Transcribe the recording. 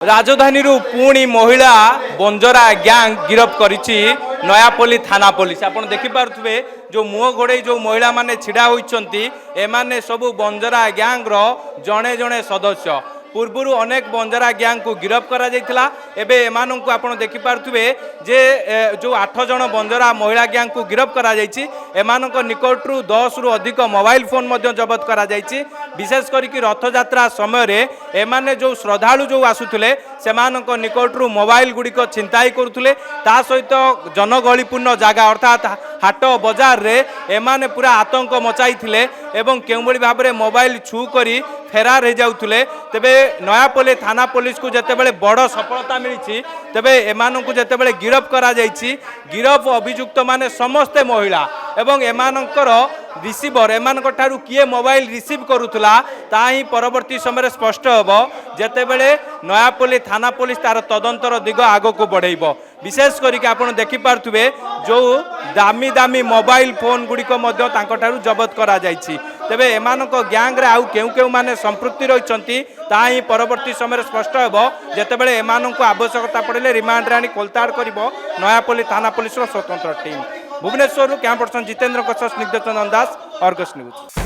राजधानी पुणी महिला बंजरा गैंग गिरफ करिछि नयापल्ली थाना पुलिस। आप देखिपे जो मुह घोड़े जो महिला माने छिड़ा होइछंती एमाने सबु बंजरा गैंग रो जणे जणे सदस्य। पूर्व अनेक बंजरा गैंग को गिरफ करा जायतिला। एबे एमानंकु आपण देखि पारथुबे जे जो 8 जण बंजरा महिला गैंग को गिरफ करा जायछि एमानंक निकटरू 10 रु अधिक मोबाइल फोन मध्य जबत करा जायछि। विशेष करिकि रथ यात्रा समय रे एमाने जो श्रद्धालु जो आसुथिले सेमानंक निकटरू मोबाइल गुड़िक छिनताई करुथिले। ता सहित जनगहलीपूर्ण जगह अर्थात हाट बजार रे एमाने पूरा आतंक मचाई एवं केउभली भाव में मोबाइल छू करी फेरार हो जाउथिले। तेबे नयापल्ली थाना पुलिस को जेतेबेले बड़ सफलता मिली तेबे एमानंकु जेतेबेले गिरफ करा जायछि गिरफ अभियुक्त माने समस्ते महिला एवं एमानंकर रिसीवर एमानक ठारू किए मोबाइल रिसीव करुथला ता ही परवर्ती समय स्पष्ट होबो जेतेबेले नयापल्ली थाना पुलिस तार तदंतर दिग आगो को बढ़ेइबो। विशेष करिक आपण देखि पारथुबे जो दामी दामी मोबाइल फोन गुड़िक मध्य तांको ठारू जबत करा जायछि। तेबे एमानक गैंग रे आउ केउ केउ माने संपृक्ति रहिसंती ता ही परवर्ती समय स्पष्ट होबो जेतेबेले एमानंकु आवश्यकता पड़िले रिमांड रे आनी कोलताड़ करिवो नयापल्ली थाना पुलिस रो स्वतंत्र team. Bhubaneswar camp person Jitendra Snigdhachandan Das, Argus news.